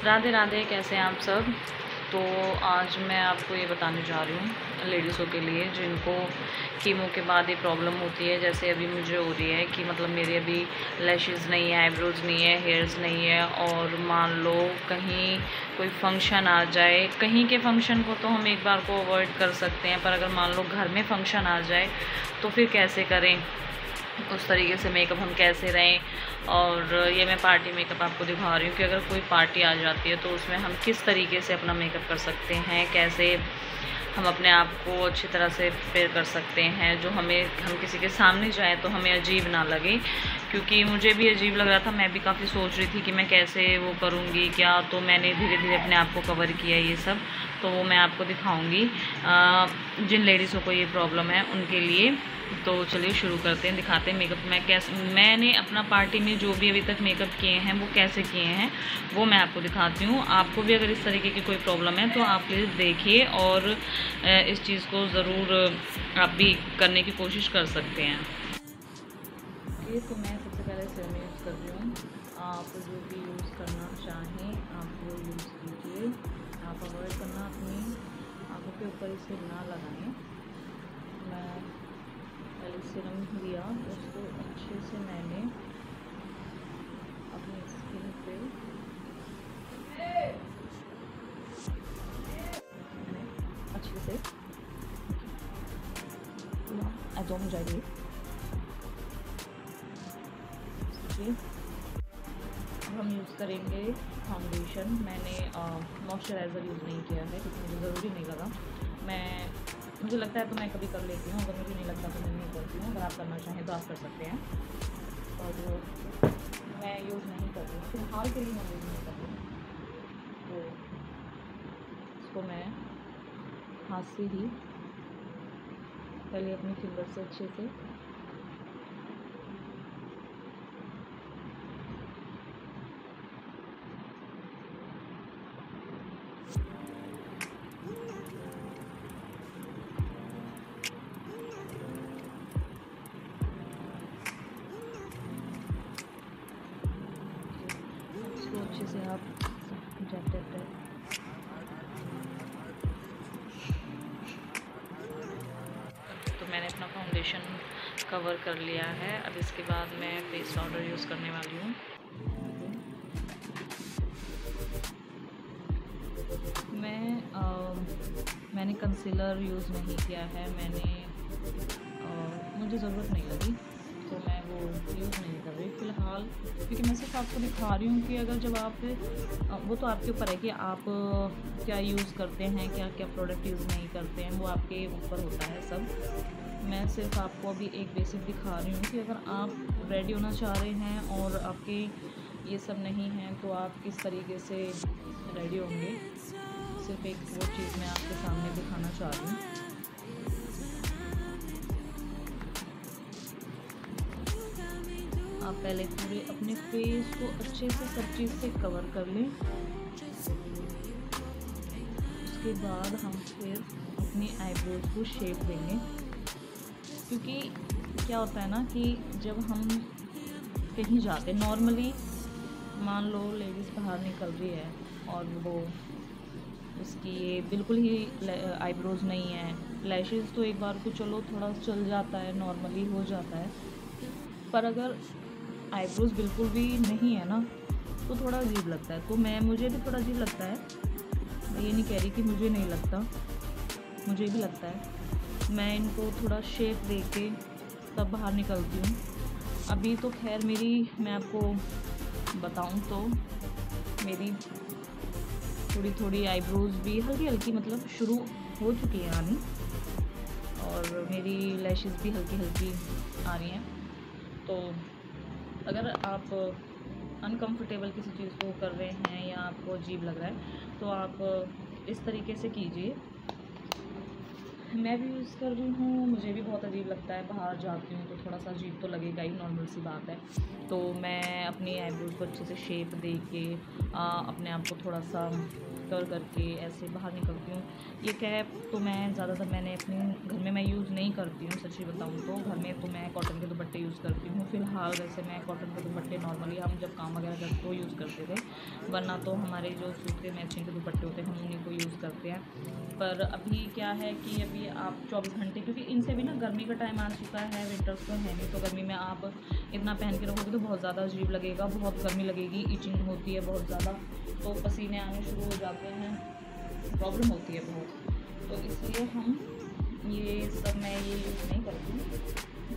राधे राधे, कैसे हैं आप सब। तो आज मैं आपको ये बताने जा रही हूँ लेडीज़ों के लिए जिनको कीमो के बाद ये प्रॉब्लम होती है, जैसे अभी मुझे हो रही है कि मतलब मेरे अभी लैशेज़ नहीं है, आईब्रोज़ नहीं है, हेयर्स नहीं है। और मान लो कहीं कोई फंक्शन आ जाए, कहीं के फंक्शन को तो हम एक बार को अवॉइड कर सकते हैं, पर अगर मान लो घर में फंक्शन आ जाए तो फिर कैसे करें, उस तरीके से मेकअप हम कैसे रहें। और ये मैं पार्टी मेकअप आपको दिखा रही हूँ कि अगर कोई पार्टी आ जाती है तो उसमें हम किस तरीके से अपना मेकअप कर सकते हैं, कैसे हम अपने आप को अच्छी तरह से प्रिपेयर कर सकते हैं, जो हम किसी के सामने जाएं तो हमें अजीब ना लगे। क्योंकि मुझे भी अजीब लग रहा था, मैं भी काफ़ी सोच रही थी कि मैं कैसे वो करूँगी क्या। तो मैंने धीरे धीरे अपने आप को कवर किया ये सब, तो वो मैं आपको दिखाऊँगी जिन लेडीज़ों को ये प्रॉब्लम है उनके लिए। तो चलिए शुरू करते हैं, दिखाते हैं मेकअप मैंने अपना पार्टी में जो भी अभी तक मेकअप किए हैं वो कैसे किए हैं वो मैं आपको दिखाती हूँ। आपको भी अगर इस तरीके की कोई प्रॉब्लम है तो आप प्लीज़ देखिए और इस चीज़ को ज़रूर आप भी करने की कोशिश कर सकते हैं। ओके, तो मैं सबसे पहले सीरम यूज़ कर रही हूँ। आप जो भी यूज़ करना चाहें आप वो यूज़ कीजिए। आप अवॉइड करना अपनी आँखों के ऊपर इसे ना लगाएं। मैं पहले सीरम लिया, उसको अच्छे से मैंने अपनी स्किन पे अच्छे से एब्जॉर्ब हो जाएगी। अब हम यूज़ करेंगे फाउंडेशन। मैंने मॉइस्चराइज़र यूज़ नहीं किया है क्योंकि मुझे ज़रूरी नहीं लगा। मुझे लगता है तो मैं कभी कर लेती हूँ, अगर मुझे नहीं लगता तो मैं नहीं करती हूँ। अगर आप करना चाहें तो आप कर सकते हैं। और मैं यूज़ नहीं कर रही हूँ फिलहाल के लिए, मैं यूज़ नहीं कर रही हूँ। तो इसको मैं हाथ से ही पहले अपनी फिंगर से अच्छे से अच्छे से आप टैप टैप टैप। तो मैंने अपना फाउंडेशन कवर कर लिया है। अब इसके बाद मैं फेस पाउडर यूज़ करने वाली हूँ। मैंने कंसीलर यूज़ नहीं किया है, मुझे ज़रूरत नहीं लगी तो मैं वो यूज़ नहीं कर रही फ़िलहाल। क्योंकि मैं सिर्फ आपको दिखा रही हूँ कि अगर जब आप वो तो आपके ऊपर है कि आप क्या यूज़ करते हैं, क्या क्या प्रोडक्ट यूज़ नहीं करते हैं, वो आपके ऊपर होता है सब। मैं सिर्फ आपको अभी एक बेसिक दिखा रही हूँ कि अगर आप रेडी होना चाह रहे हैं और आपके ये सब नहीं है तो आप किस तरीके से रेडी होंगे। सिर्फ एक वो चीज़ मैं आपके सामने दिखाना चाह रही हूँ। आप पहले पूरे अपने फेस को अच्छे से सब चीज़ से कवर कर लें। उसके बाद हम फिर अपनी आईब्रोज को शेप देंगे। क्योंकि क्या होता है ना कि जब हम कहीं जाते नॉर्मली, मान लो लेडीज़ बाहर निकल रही है और वो उसकी ये बिल्कुल ही आईब्रोज़ नहीं है, लैशेज़ तो एक बार को चलो थोड़ा चल जाता है, नॉर्मली हो जाता है। पर अगर आईब्रोज़ बिल्कुल भी नहीं है ना तो थोड़ा अजीब लगता है। तो मुझे भी थोड़ा अजीब लगता है, मैं ये नहीं कह रही कि मुझे नहीं लगता, मुझे भी लगता है। मैं इनको थोड़ा शेप दे के तब बाहर निकलती हूँ। अभी तो खैर मैं आपको बताऊँ तो मेरी थोड़ी थोड़ी आईब्रोज़ भी हल्की हल्की मतलब शुरू हो चुकी है आनी, और मेरी लैशेज़ भी हल्की हल्की आ रही हैं। तो अगर आप अनकंफर्टेबल किसी चीज़ को कर रहे हैं या आपको अजीब लग रहा है तो आप इस तरीके से कीजिए। मैं भी यूज़ कर रही हूँ, मुझे भी बहुत अजीब लगता है, बाहर जाती हूँ तो थोड़ा सा अजीब तो लगेगा ही, नॉर्मल सी बात है। तो मैं अपनी आईब्रोज़ को अच्छे से शेप दे के अपने आप को थोड़ा सा कर करके ऐसे बाहर निकलती हूँ। ये कैप तो मैं ज़्यादातर मैंने अपने घर में मैं यूज़ नहीं करती हूँ, सच्ची बताऊँ तो। घर में तो मैं कॉटन के दुपट्टे यूज़ करती हूँ। फ़िलहाल वैसे मैं कॉटन के दुपट्टे नॉर्मली हम जब काम वगैरह करते तो यूज़ करते थे, वरना तो हमारे जो सूट के मैचिंग के दुपट्टे होते हैं हम उन्हीं को यूज़ करते हैं। पर अभी क्या है कि अभी आप 24 घंटे, क्योंकि इनसे भी ना गर्मी का टाइम आ चुका है, विंटर्स तो है नहीं, तो गर्मी में आप इतना पहन के रखोगे तो बहुत ज़्यादा अजीब लगेगा, बहुत गर्मी लगेगी, इचिंग होती है बहुत ज़्यादा, तो पसीने आने शुरू हो जाते हैं, प्रॉब्लम होती है बहुत। तो इसलिए हम ये सब मैं ये यूज़ नहीं करती हूँ।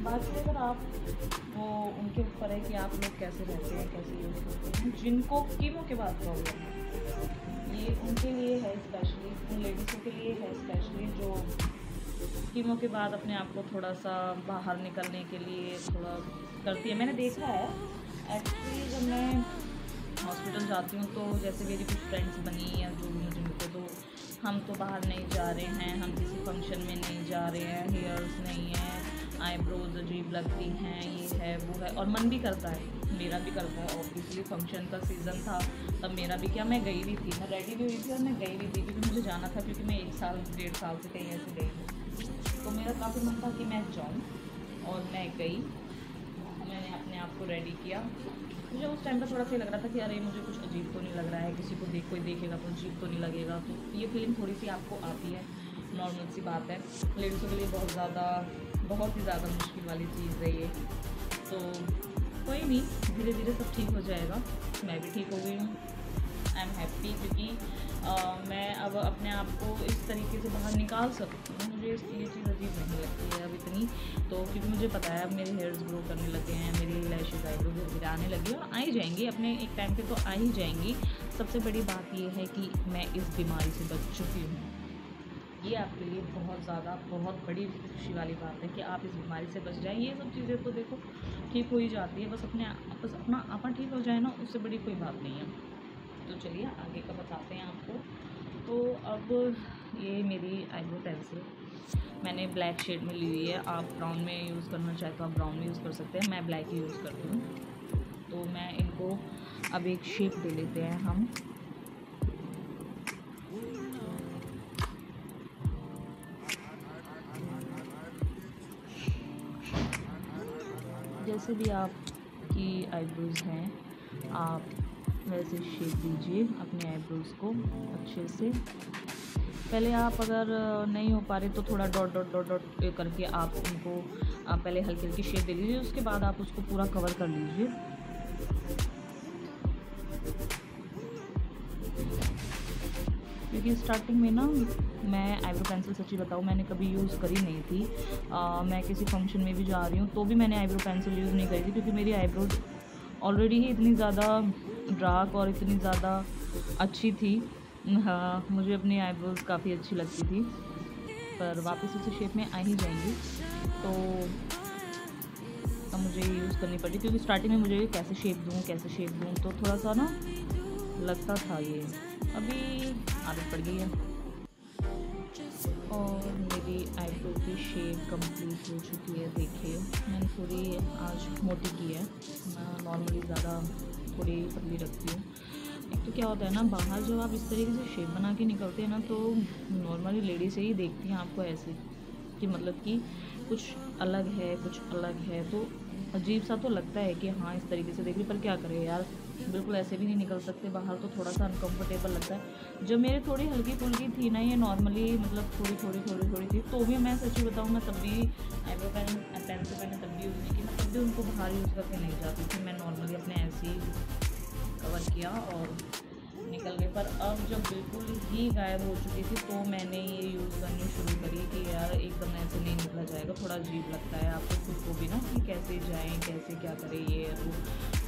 बाकी अगर आप वो उनके ऊपर है कि आप लोग कैसे रहते हैं, कैसे यूज़ करते हैं। जिनको कीमों के बाद प्रॉब्लम है, ये उनके लिए है स्पेशली, उन लेडीज़ों के लिए है स्पेशली जो कीमो के बाद अपने आप को थोड़ा सा बाहर निकलने के लिए थोड़ा करती है। मैंने देखा है एक्चुअली, जब मैं हॉस्पिटल जाती हूँ तो जैसे मेरी कुछ फ्रेंड्स बनी या जो भी मुझे मिलते, तो हम तो बाहर नहीं जा रहे हैं, हम किसी फंक्शन में नहीं जा रहे हैं, हेयर्स नहीं है, आईब्रोज अजीब लगती हैं, ये है वो है, और मन भी करता है, मेरा भी करता है ऑब्वियसली। फंक्शन का सीज़न था तब मेरा भी क्या, मैं गई भी थी, मैं रेडी भी हुई थी और मैं गई भी थी, क्योंकि मुझे जाना था, क्योंकि मैं 1 साल 1.5 साल से कहीं ऐसे गई थी, तो मेरा काफ़ी मन था कि मैं जाऊँ, और मैं गई। मैंने अपने आप को रेडी किया। मुझे उस टाइम पर थोड़ा सा लग रहा था कि अरे मुझे कुछ अजीब तो नहीं लग रहा है, किसी को कोई देखेगा तो अजीब तो नहीं लगेगा, तो ये फीलिंग थोड़ी सी आपको आती है, नॉर्मल सी बात है। लेडीज़ों के लिए बहुत ही ज़्यादा मुश्किल वाली चीज़ है ये। तो कोई नहीं, धीरे धीरे सब ठीक हो जाएगा। मैं भी ठीक हो गई हूँ, आई एम हैप्पी, क्योंकि मैं अब अपने आप को इस तरीके से बाहर निकाल सकती हूँ। मुझे ये चीज़ अजीब नहीं लगती है अब इतनी, तो क्योंकि मुझे पता है अब मेरे हेयर्स ग्रो करने लगे हैं, मेरी लैशेज़ आईब्रो धीरे धीरे आने लगी और आ ही जाएंगी, अपने एक टाइम पे तो आ ही जाएंगी। सबसे बड़ी बात ये है कि मैं इस बीमारी से बच चुकी हूँ। ये आपके लिए बहुत बड़ी खुशी वाली बात है कि आप इस बीमारी से बच जाएँ। ये सब चीज़ें तो देखो ठीक हो ही जाती है, बस अपना आपा ठीक हो जाए ना, उससे बड़ी कोई बात नहीं है। तो चलिए आगे का बताते हैं आपको। तो अब ये मेरी आईब्रो पेंसिल मैंने ब्लैक शेड में ली हुई है, आप ब्राउन में यूज़ करना चाहे तो आप ब्राउन में यूज़ कर सकते हैं, मैं ब्लैक ही यूज़ करती हूँ। तो मैं इनको अब एक शेप दे लेते हैं हम। जैसे भी आपकी आईब्रोज़ हैं, आप वैसे शेप दीजिए अपने आईब्रोज़ को अच्छे से। पहले आप अगर नहीं हो पा रहे तो थोड़ा डॉट डॉट डॉट डॉट करके आप उनको पहले हल्की हल्की शेप दे लीजिए, उसके बाद आप उसको पूरा कवर कर लीजिए। क्योंकि स्टार्टिंग में ना मैं आईब्रो पेंसिल सच्ची बताऊँ मैंने कभी यूज़ करी नहीं थी। मैं किसी फंक्शन में भी जा रही हूँ तो भी मैंने आईब्रो पेंसिल यूज़ नहीं करी थी, क्योंकि मेरी आईब्रोज ऑलरेडी ही इतनी ज़्यादा डार्क और इतनी ज़्यादा अच्छी थी। हाँ, मुझे अपनी आईब्रोज काफ़ी अच्छी लगती थी, पर वापस उसी शेप में आ ही जाएंगी, तो अब मुझे यूज़ करनी पड़ी, क्योंकि स्टार्टिंग में मुझे कैसे शेप दूँ तो थोड़ा सा ना लगता था ये। अभी आदत पड़ गई है और मेरी आईब्रो की शेप कंप्लीट हो चुकी है। देखिए मैंने थोड़ी आज मोटी की है, मैं नॉर्मली ज़्यादा थोड़ी पतली रखती हूँ। एक तो क्या होता है ना, बाहर जब आप इस तरीके से शेप बना के निकलते हैं ना, तो नॉर्मली लेडी से ही देखती हैं आपको ऐसे कि मतलब कि कुछ अलग है, तो अजीब सा तो लगता है कि हाँ इस तरीके से देख ली, पर क्या करें यार, बिल्कुल ऐसे भी नहीं निकल सकते बाहर, तो थोड़ा सा अनकंफर्टेबल लगता है। जब मेरे थोड़ी हल्की फुल्की थी ना ये, नॉर्मली मतलब थोड़ी थी, तो भी मैं सच्ची बताऊँ मैं तब भी आईब्रो पेंसिल मैंने तब भी यूज़ नहीं की, मैं तब भी उनको बाहर यूज़ करके नहीं जाती थी, मैं नॉर्मली अपने ऐसे ही कवर किया और निकल गए। पर अब जब बिल्कुल ही गायब हो चुकी थी तो मैंने ये यूज़ करनी शुरू करी कि यार एकदम ऐसे नहीं निकला जाएगा, थोड़ा अजीब लगता है आपको खुद को भी ना कि कैसे जाएं, कैसे क्या करें ये वो,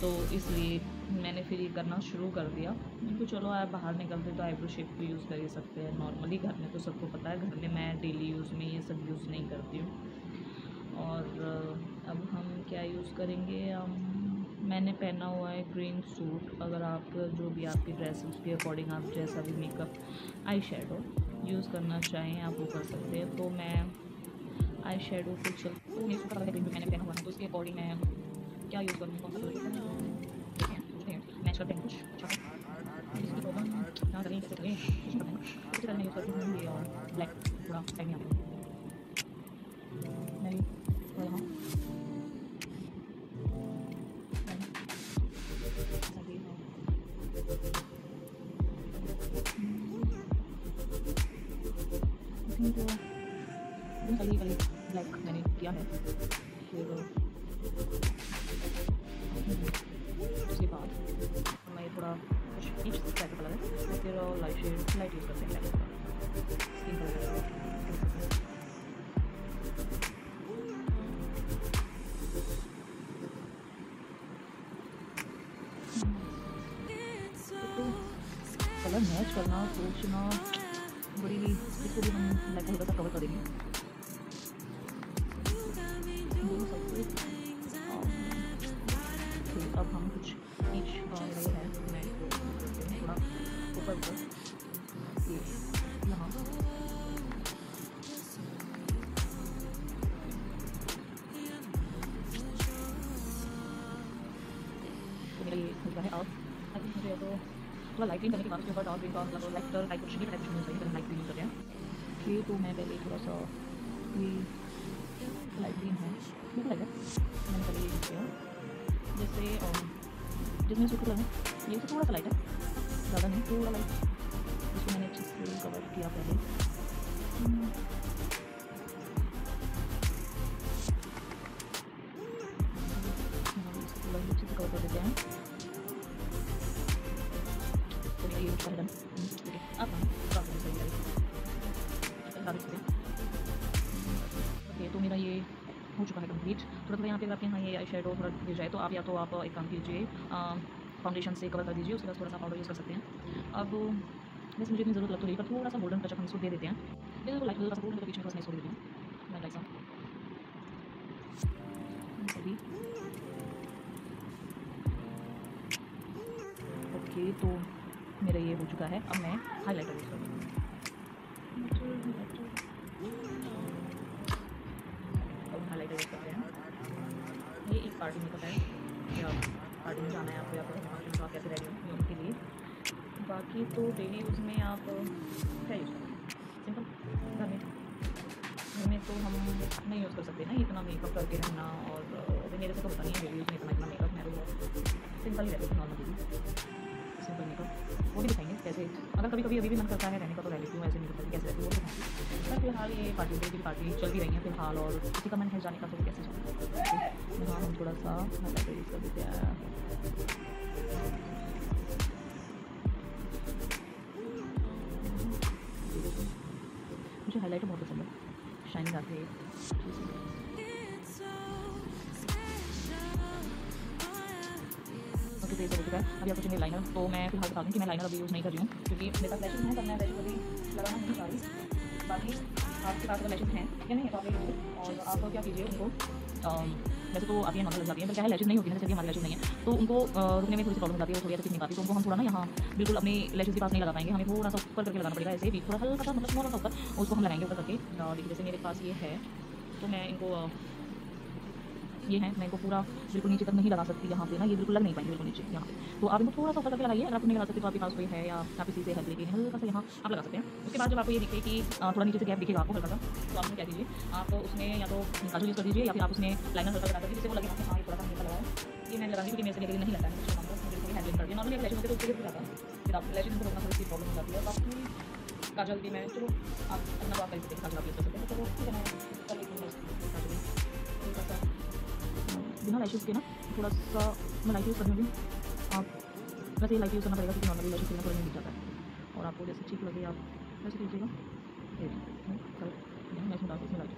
तो इसलिए मैंने फिर ये करना शुरू कर दिया। तो चलो आप बाहर निकलते तो आईब्रो शेप को यूज़ कर ही सकते हैं नॉर्मली, घर में तो सबको पता है, घर में मैं डेली यूज़ में ये सब यूज़ नहीं करती हूँ। और अब हम क्या यूज़ करेंगे, मैंने पहना हुआ है ग्रीन सूट, अगर आप जो भी आपकी ड्रेस उसके अकॉर्डिंग आप जैसा भी मेकअप आई शेडो यूज़ करना चाहें आप वो कर सकते हैं। तो मैं आई शेडो पे तो मेरे सूट ग्रीन मैंने पहना हुआ है, तो उसके अकॉर्डिंग मैं क्या यूज़ करूँगी, कौन सा कलर मैच करते हैं कुछ अच्छा। इसकी प्रॉब्लम यहाँ करें कैसे करें कुछ नहीं पता है। सबसे पहले मैं यूज़ करती हूँ ये ब्लैक, थोड़ा टाइम नहीं आता मैं थोड़ा यहाँ कल कल ब्लैक मैंने किया है। फिर उसके बाद मैं थोड़ा कुछ ईच टाइप का कलर है, फिर लाइट यूज़ करते हैं light skin colour. Colour match करना सोचना बड़ी, इसको भी हम लाइक हल्का सा कवर कर देंगे दोनों सब कुछ। फिर अब हम कुछ ईच ये है मैं करते हैं थोड़ा ऊपर ऊपर ये यहाँ तो मेरा ये हल्का है। अब आई थिंक मुझे तो थोड़ा लाइट ग्रीन करने के बाद उसके ऊपर डार्क ग्रीन का मतलब लाइट कलर टाइप कुछ भी टाइप यूज़ करें, लाइट ग्रीन यूज़ करते हैं। ये तो मैं पहले थोड़ा सा ये लाइट ग्रीन है बिल्कुल लाइट है, मैंने पहले ये यूज़ किया जैसे जिसमें सूट कलर है ये तो थोड़ा सा लाइट है, ज़्यादा नहीं थोड़ा लाइट, जिसको मैंने अच्छे से कवर किया पहले। अच्छे से कवर कर देते हैं तो मेरा ये यूज़ कर डन। अब हम ओके तो मेरा ये हो चुका है कंप्लीट। थोड़ा थोड़ा यहाँ पे आपके यहाँ ये आई शेडो थोड़ा गिर जाए तो आप या तो आप एक काम कीजिए फाउंडेशन से कवर कर दीजिए, उसके बाद थोड़ा सा पाउडर यूज़ कर सकते हैं। अब वैसे मुझे इतनी ज़रूरत लग तो रही पर थोड़ा सा गोल्डन टचअप हम इसको दे देते हैं, बिल्कुल लाइट हल्का सा गोल्डन बीच में थोड़ा सा इसको दे देती हूँ मैं लाइक सा अभी। ओके तो मेरा ये हो चुका है। अब मैं हाईलाइटर यूज़ करूँगी। अब हाईलाइटर यूज़ करते हैं। ये एक पार्टी मेकअप है, या पार्टी में जाना है आपको या फिर आप कैसे रेडी हो उनके लिए। बाकी तो डेली यूज़ में आप क्या यूज़ करें सिंपल, घर में तो हम नहीं यूज़ कर सकते ना इतना मेकअप करके रहना, और मेरे से तो होता नहीं है डेली यूज़ में इतना मेकअप। मैं तो सिंपल ही रहती हूँ नॉर्मली सिंपल मेकअप, वो भी दिखाएंगे कैसे। अगर कभी कभी अभी भी मन करता है रहने का तो रह लेती हूँ, ऐसे मेकअप करके कैसे रहती हूँ वो दिखाएंगे। पर फिलहाल ये पार्टी चल भी रही है फिलहाल, और किसी का मन है जाने का तो कैसे जाए। हाँ हम थोड़ा सा हाईलाइटर यूज़ कर देते हैं। मुझे हाईलाइटर बहुत पसंद है, शाइनिंग आती है। तो ये सब हो चुका है। अभी आपको चाहिए लाइनर, तो मैं फिलहाल बता दूँ कि मैं लाइनर अभी यूज़ नहीं कर रही हूँ क्योंकि मेरे पास लैशेज़ हैं, पर मैं लैशेज़ अभी लगाना नहीं चाह रही। बाकी आपके पास अगर लैशेज़ हैं या नहीं है तो आप ले लीजिए, और आप क्या कीजिए उनको वैसे तो आती है नॉर्मल लग जाती है, पर क्या है लैशेज़ नहीं होती है, जैसे कि हमारी लैशेज़ नहीं है तो उनको रुकने में थोड़ी सी प्रॉब्लम होती है, वो थोड़ी ऐसे नहीं पाती, तो उनको हम थोड़ा ना यहाँ बिल्कुल अपने लैशेज़ के पास नहीं लगा पाएंगे, हमें थोड़ा सा ऊपर करके लगाना पड़ेगा, ऐसे भी थोड़ा हल्का सा मतलब थोड़ा सा ऊपर उसको हम लगाएंगे ऊपर करके। देखिए जैसे मेरे पास ये है तो मैं इनको ये है, मैं इनको पूरा बिल्कुल नीचे तक नहीं लगा सकती, यहाँ पे ना ये बिल्कुल लग नहीं पाएंगे बिल्कुल नीचे यहाँ पे, तो आप इनको थोड़ा सा ऊपर करके लगाइए। अगर आप नहीं लगा सकते तो आपके पास कोई है या आप इसी से हेल्प लेके हल्का सा यहाँ आप लगा सकते हैं। उसके बाद जब आपको ये दिखे कि थोड़ा नीचे से गैप दिखेगा आपको हल्का सा, तो आप क्या कीजिए, आप उसमें या तो काजल यूज़ कर दीजिए या फिर आप उसमें लाइनर हल्का लगा दीजिए, जिससे वो लगे कि हाँ ये थोड़ा सा हल्का लगा है। ये मैं लगा दी क्योंकि मेरे से लेकर नहीं लगता है, मुझे हैंडलिंग करती है नॉर्मली लैशेज़ होते तो उसके लिए जाता है, फिर आप लैशेज़ को रोकना थोड़ी सी प्रॉब्लम हो जाती है। बाकी काजल भी मैं चलो आप अपना बात करके काजल आप यूज़ कर सकते हैं, चलो ठीक है मैं कर लेती हूँ काजल सा बिना लैशेज़ के ना थोड़ा सा मैं लाइट यूज़ कर लूँगी। आप वैसे ही लाइट यूज़ करना पड़ेगा क्योंकि नॉर्मली लैशेज़ थोड़ा नहीं दिख जाता है, और आपको जैसे ठीक लगे आप वैसे कीजिएगा। मैं इसमें डालती हूँ लाइट।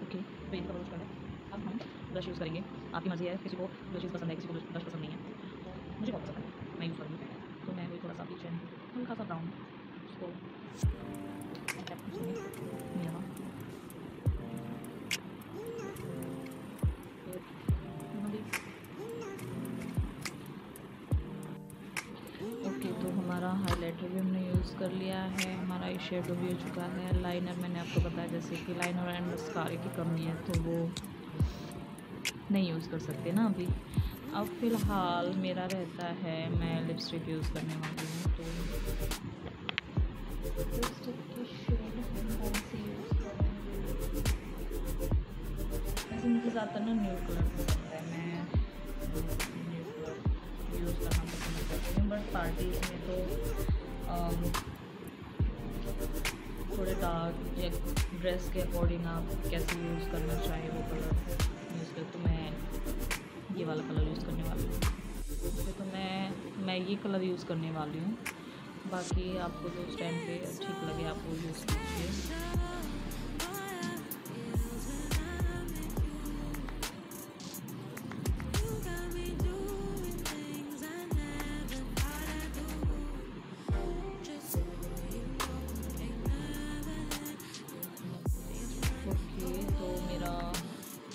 ओके तो इनका ब्रश करना है। अब हम ब्रश यूज़ करेंगे, आपकी मर्ज़ी है, किसी को ब्रशेज़ पसंद है किसी को ब्रश पसंद नहीं है, तो मुझे बहुत पसंद है मैं यूज़ करूँगी। तो मैं वही थोड़ा सा पीछे हल्का सा ब्राउन उसको यहाँ ओके तो हमारा हाइलाइटर भी हमने यूज़ कर लिया है, हमारा आई शेडो भी हो चुका है। लाइनर मैंने आपको बताया जैसे कि लाइनर एंड मस्कारे की कमी है तो वो नहीं यूज़ कर सकते ना अभी। अब फ़िलहाल मेरा रहता है मैं लिपस्टिक यूज़ करने वाली हूँ। लिपस्टिक की शेड हम कौन सी यूज़ करेंगे? वैसे मुझे ज़्यादातर ना न्यूड कलर पसंद है, मैं न्यूड कलर यूज़ करना पसंद करती हूँ। बट पार्टीज़ में तो थोड़े डार्क या ड्रेस के अकॉर्डिंग आप कैसे यूज़ करना चाहें वो कलर यूज़ कर। तो मैं ये वाला कलर यूज़ करने वाली हूँ। तो मैं ये कलर यूज़ करने वाली हूँ। बाकी आपको जो उस टाइम पे ठीक लगे आप वो यूज़ कीजिए। ओके, तो मेरा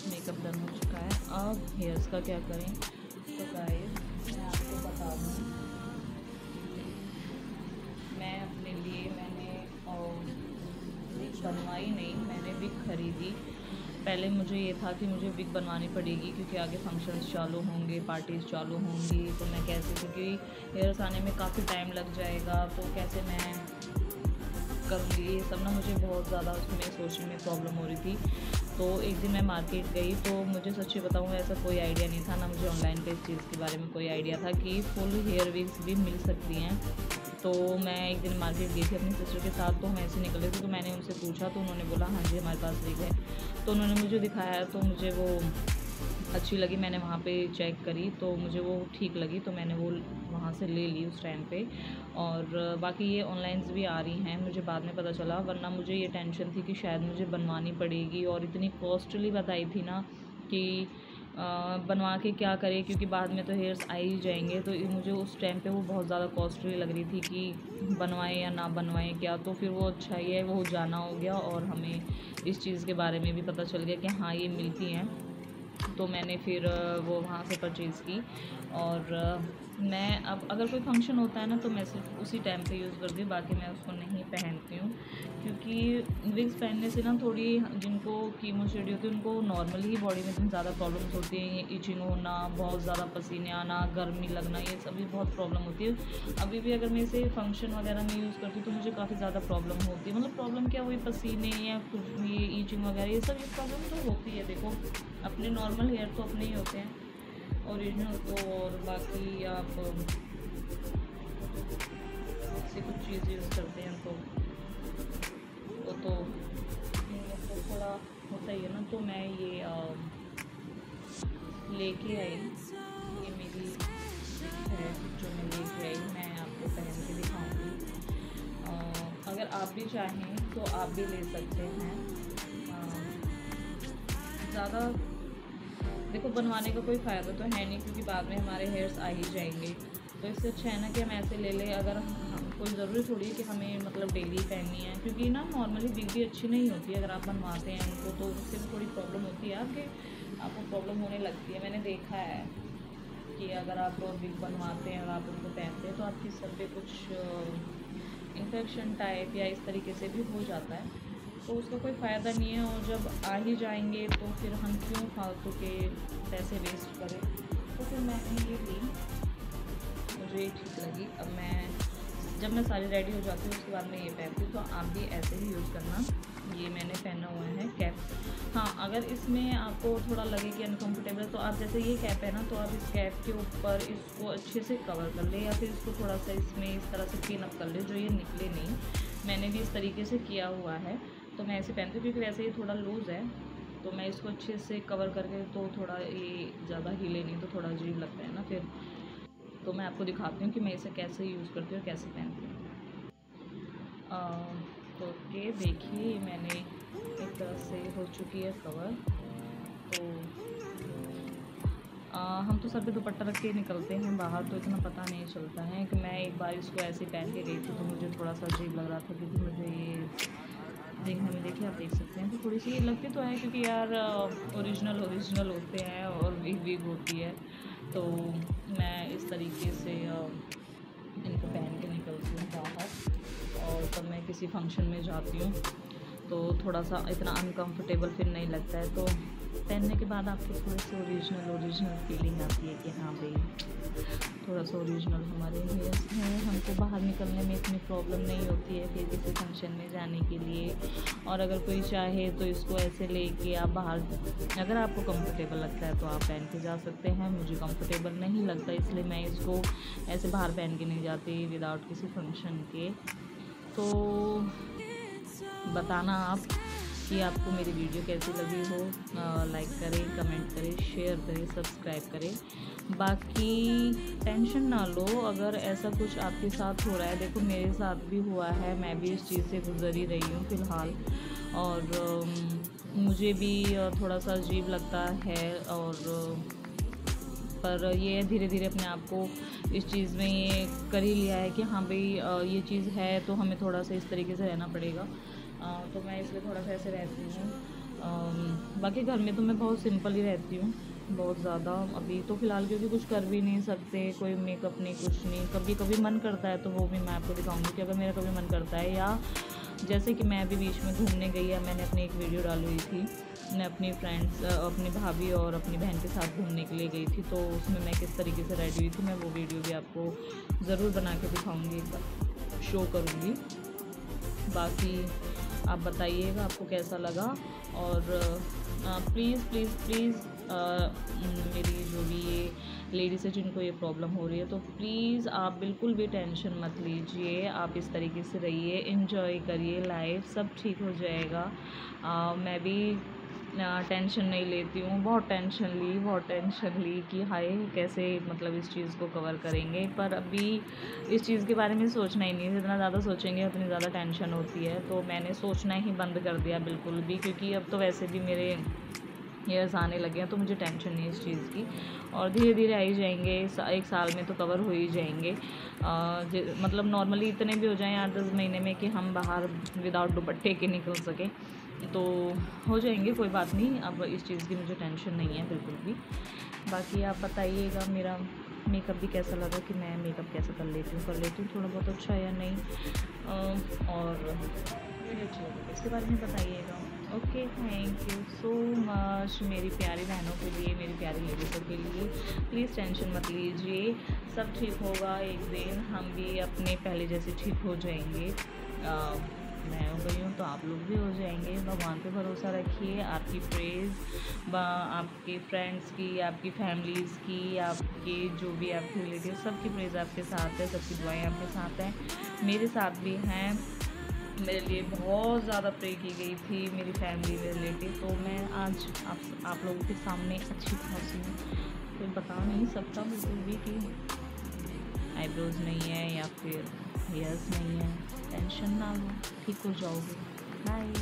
मेकअप डन हो चुका है। अब हेयर्स का क्या करें? तो गाइस मैं आपको बता दूँ, मैं अपने लिए मैंने विग बनवाई नहीं, मैंने विग खरीदी। पहले मुझे ये था कि मुझे विग बनवानी पड़ेगी क्योंकि आगे फंक्शंस चालू होंगे, पार्टीज़ चालू होंगी, तो मैं कैसे, क्योंकि हेयर्स आने में काफ़ी टाइम लग जाएगा, तो कैसे मैं करूँगी ये सब ना, मुझे बहुत ज़्यादा उसमें सोचने में प्रॉब्लम हो रही थी। तो एक दिन मैं मार्केट गई तो मुझे सच्ची बताऊँ ऐसा कोई आइडिया नहीं था, ना मुझे ऑनलाइन पे इस चीज़ के बारे में कोई आइडिया था कि फुल हेयर विग्स भी मिल सकती हैं। तो मैं एक दिन मार्केट गई थी अपनी सिस्टर के साथ, तो हम ऐसे निकल रहे थे, तो मैंने उनसे पूछा तो उन्होंने बोला हाँ जी हमारे पास विग है। तो उन्होंने मुझे दिखाया तो मुझे वो अच्छी लगी, मैंने वहाँ पे चेक करी तो मुझे वो ठीक लगी, तो मैंने वो वहाँ से ले ली उस टाइम पे। और बाकी ये ऑनलाइन भी आ रही हैं, मुझे बाद में पता चला, वरना मुझे ये टेंशन थी कि शायद मुझे बनवानी पड़ेगी, और इतनी कॉस्टली बताई थी ना कि बनवा के क्या करें, क्योंकि बाद में तो हेयर्स आ ही जाएंगे। तो मुझे उस टाइम पे वो बहुत ज़्यादा कॉस्टली लग रही थी कि बनवाएं या ना बनवाएं क्या। तो फिर वो अच्छा ही है, वो जाना हो गया और हमें इस चीज़ के बारे में भी पता चल गया कि हाँ ये मिलती हैं। तो मैंने फिर वो वहाँ से परचेज़ की। और मैं अब अगर कोई फंक्शन होता है ना तो मैं सिर्फ उसी टाइम पे यूज़ करती हूँ, बाकी मैं उसको नहीं पहनती हूँ, क्योंकि विग्स पहनने से ना थोड़ी जिनको कीमोस्टेडी होती है उनको नॉर्मली ही बॉडी में इतनी ज़्यादा प्रॉब्लम्स होती हैं, ये इचिंग होना, बहुत ज़्यादा पसीने आना, गर्मी लगना, ये सभी बहुत प्रॉब्लम होती है। अभी भी अगर मैं इसे फंक्शन वगैरह में यूज़ करती हूँ तो मुझे काफ़ी ज़्यादा प्रॉब्लम होती है। मतलब प्रॉब्लम क्या, वही पसीने या कुछ ये इचिंग वगैरह ये सब प्रॉब्लम तो होती है। देखो अपने नॉर्मल हेयर तो अपने ही होते हैं ओरिजिनल तो, और बाकी आप ऐसी कुछ चीज़ यूज़ करते हैं तो वो तो थोड़ा होता ही है ना। तो मैं ये लेके आई, ये मेरी है जो मैं लेके आई, मैं आपको पहन के दिखाऊंगी। अगर आप भी चाहें तो आप भी ले सकते हैं। ज़्यादा देखो बनवाने का कोई फ़ायदा तो है नहीं, क्योंकि बाद में हमारे हेयर्स आ ही जाएंगे। तो इससे अच्छा है ना कि हम ऐसे ले लें। अगर हम कोई ज़रूरी थोड़ी है कि हमें मतलब डेली पहननी है, क्योंकि ना नॉर्मली विग भी अच्छी नहीं होती है। अगर आप बनवाते हैं उनको तो उससे भी थोड़ी प्रॉब्लम होती है, आपको प्रॉब्लम होने लगती है। मैंने देखा है कि अगर आप विग बनवाते हैं और आप उनको पहनते हैं तो आपकी सर पे कुछ इन्फेक्शन टाइप या इस तरीके से भी हो जाता है, तो उसका कोई फ़ायदा नहीं है। और जब आ ही जाएंगे तो फिर हम क्यों फालतू के पैसे वेस्ट करें। तो फिर मैंने ये ली, मुझे ये ठीक लगी। अब जब मैं सारी रेडी हो जाती हूँ उसके बाद मैं ये पहनती हूँ, तो आप भी ऐसे ही यूज़ करना। ये मैंने पहना हुआ है कैप। हाँ, अगर इसमें आपको थोड़ा लगे कि अनकम्फर्टेबल, तो आप जैसे ये कैप है ना, तो आप इस कैप के ऊपर इसको अच्छे से कवर कर ले, या फिर इसको थोड़ा सा इसमें इस तरह से पिन अप कर ले जो ये निकले नहीं। मैंने भी इस तरीके से किया हुआ है, तो मैं ऐसे पहनती हूँ क्योंकि वैसे ये थोड़ा लूज़ है, तो मैं इसको अच्छे से कवर करके, तो थोड़ा ये ज़्यादा हिले नहीं तो थोड़ा अजीब लगता है ना फिर। तो मैं आपको दिखाती हूँ कि मैं इसे कैसे यूज़ करती हूँ, कैसे पहनती हूँ। तो ये देखिए मैंने एक तरह से हो चुकी है कवर। तो हम तो सर पे दुपट्टा रख के निकलते हैं बाहर, तो इतना पता नहीं चलता है। कि मैं एक बार इसको ऐसे पहन के गई थी तो मुझे थोड़ा सा अजीब लग रहा था, क्योंकि मुझे ये देखने में, देखिए आप देख सकते हैं, तो थोड़ी सी लगती तो है, क्योंकि यार ओरिजिनल होते हैं और विग होती है। तो मैं इस तरीके से इनको पहन के निकलती हूँ बाहर, और तब मैं किसी फंक्शन में जाती हूँ तो थोड़ा सा इतना अनकंफर्टेबल फिर नहीं लगता है। तो पहनने के बाद आपको थोड़ी सी ओरिजिनल फीलिंग आती है कि हाँ भाई थोड़ा सा ओरिजिनल हमारे हेयर्स हैं। हमको बाहर निकलने में इतनी प्रॉब्लम नहीं होती है फिर किसी फंक्शन में जाने के लिए। और अगर कोई चाहे तो इसको ऐसे लेके आप बाहर, अगर आपको कंफर्टेबल लगता है तो आप पहन के जा सकते हैं। मुझे कंफर्टेबल नहीं लगता, इसलिए मैं इसको ऐसे बाहर पहन के नहीं जाती विदाउट किसी फंक्शन के। तो बताना आप कि आपको मेरी वीडियो कैसी लगी हो। लाइक करें, कमेंट करें, शेयर करें, सब्सक्राइब करें। बाकी टेंशन ना लो अगर ऐसा कुछ आपके साथ हो रहा है। देखो मेरे साथ भी हुआ है, मैं भी इस चीज़ से गुजर ही रही हूँ फ़िलहाल। और मुझे भी थोड़ा सा अजीब लगता है। और पर ये धीरे धीरे अपने आप को इस चीज़ में ये कर ही लिया है कि हाँ भाई ये चीज़ है तो हमें थोड़ा सा इस तरीके से रहना पड़ेगा। तो मैं इसलिए थोड़ा सा ऐसे रहती हूँ। बाकी घर में तो मैं बहुत सिंपल ही रहती हूँ, बहुत ज़्यादा अभी तो फ़िलहाल, क्योंकि कुछ कर भी नहीं सकते, कोई मेकअप नहीं, कुछ नहीं। कभी कभी मन करता है तो वो भी मैं आपको दिखाऊंगी कि अगर मेरा कभी मन करता है। या जैसे कि मैं अभी बीच में घूमने गई है, मैंने अपनी एक वीडियो डाली हुई थी, मैं अपनी फ्रेंड्स, अपनी भाभी और अपनी बहन के साथ घूमने के लिए गई थी। तो उसमें मैं किस तरीके से रेडी हुई थी, मैं वो वीडियो भी आपको ज़रूर बना के दिखाऊंगी, एक बार शो करूँगी। बाकी आप बताइएगा आपको कैसा लगा। और प्लीज़ प्लीज़ प्लीज़ मेरी जो भी ये लेडीज़ है जिनको ये प्रॉब्लम हो रही है, तो प्लीज़ आप बिल्कुल भी टेंशन मत लीजिए। आप इस तरीके से रहिए, एंजॉय करिए लाइफ, सब ठीक हो जाएगा। मैं भी टेंशन नहीं लेती हूँ, बहुत टेंशन ली कि हाय कैसे मतलब इस चीज़ को कवर करेंगे। पर अभी इस चीज़ के बारे में सोचना ही नहीं है, जितना ज़्यादा सोचेंगे उतनी ज़्यादा टेंशन होती है। तो मैंने सोचना ही बंद कर दिया बिल्कुल भी, क्योंकि अब तो वैसे भी मेरे हेयर्स आने लगे हैं तो मुझे टेंशन नहीं है इस चीज़ की। और धीरे धीरे आ ही जाएंगे, एक साल में तो कवर हो ही जाएंगे। मतलब नॉर्मली इतने भी हो जाएं 8-10 महीने में कि हम बाहर विदाउट दुपट्टे के निकल सकें, तो हो जाएंगे, कोई बात नहीं। अब इस चीज़ की मुझे टेंशन नहीं है बिल्कुल भी। बाकी आप बताइएगा मेरा मेकअप भी कैसा लगा, कि मैं मेकअप कैसे कर लेती हूँ थोड़ा बहुत अच्छा या नहीं। और वीडियो अच्छी लगी तो इसके बारे में बताइएगा। Okay, thank you so much मेरी प्यारी बहनों के लिए, मेरी प्यारी लेडीज़ों के लिए। प्लीज़ टेंशन मत लीजिए, सब ठीक होगा। एक दिन हम भी अपने पहले जैसे ठीक हो जाएंगे। मैं हो गई हूँ तो आप लोग भी हो जाएंगे। भगवान पे भरोसा रखिए। आपकी प्रेज़, आपके फ्रेंड्स की, आपकी फैमिलीज़ की, आपके जो भी आपके रिलेटिव, सबकी प्रेज़ आपके साथ है, सबकी दुआएं आपके साथ हैं, मेरे साथ भी हैं। मेरे लिए बहुत ज़्यादा प्रे की गई थी मेरी फैमिली में रिलेटिव। तो मैं आज आप लोगों के सामने अच्छी खासी हूँ। कोई बता नहीं सकता बिल्कुल भी कि आईब्रोज़ नहीं है या फिर हेयर्स नहीं है। टेंशन ना लो, ठीक हो जाओगे। बाय।